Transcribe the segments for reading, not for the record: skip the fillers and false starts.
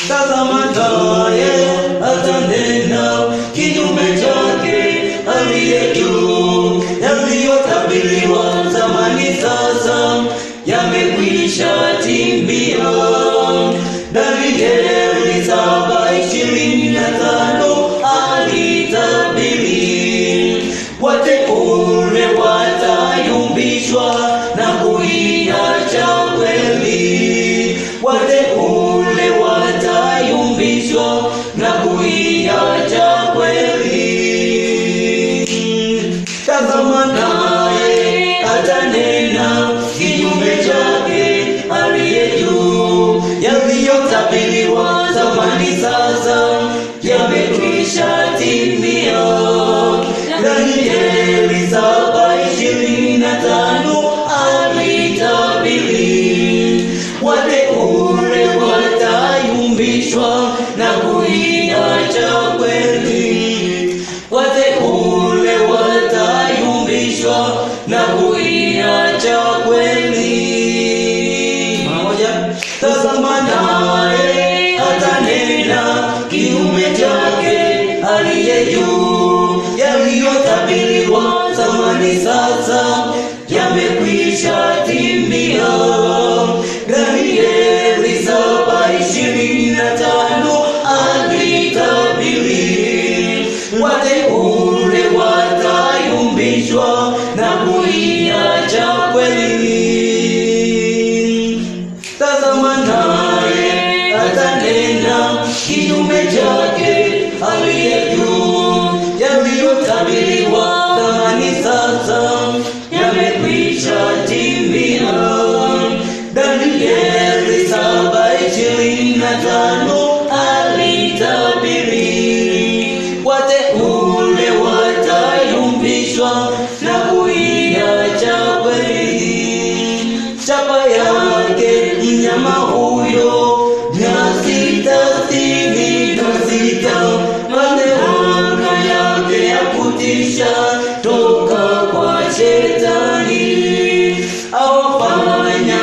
Tazama naye atanena kinyume chake aliye juu. Yaliyotabiriwa zamani sasa yamekwisha timia. Danieli 7:25 alitabiri, wateule watayumbishwa na kuiacha kweli. Wateule watayumbishwa na kuiacha kweli. Tazama naye atanena kinyume chake aliye juu. Yaliyotabiriwa zamani sasa yamekwisha timia. Danieli 7:25 alitabiri, wateule watayumbishwa na kuiacha kweli. Wateule watayumbishwa na kuiacha kweli. Tazama naye atanena kinyume chake aliye juu. Yaliyotabiriwa zamani sasa yamekwisha timia. Danieli 7:25 alitabiri, wateule watayumbishwa na kuiacha kweli. Tazama naye atanena kinyume chake aliye juu. Yaliyotabiriwa zamani sasa yamekwisha timia. Danieli 7:25 alitabiri, wateule watayumbishwa na kuiacha kweli. Chapa yake mnyama huyo 666, mamlaka yake ya kutisha toka kwa Shetani. Awafanya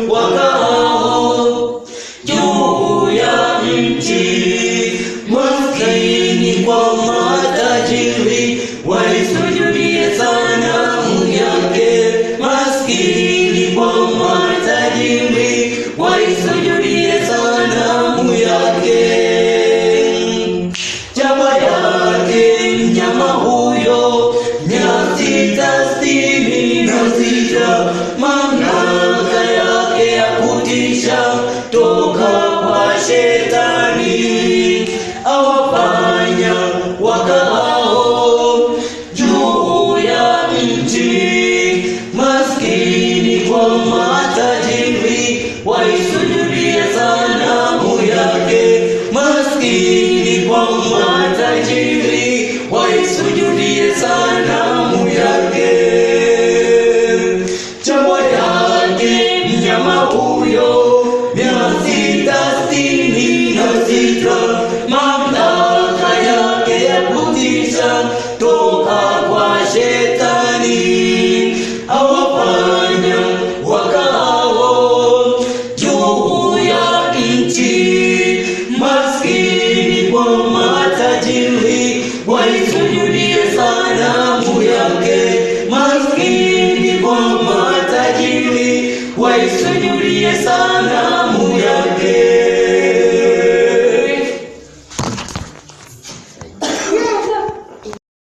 wakao juu ya nchi, maskini kwa matajiri waisujudie sanamu yake. Maskini kwa matajiri waisujudie sanamu yake. Chapa yake mnyama huyo 666, mamlaka yake ya kutisha toka kwa Shetani. Awafanya wakao juu ya nchi, maskini kwa matajiri waisujudie sanamu yake. Maskini kwa matajiri waisujudie sanamu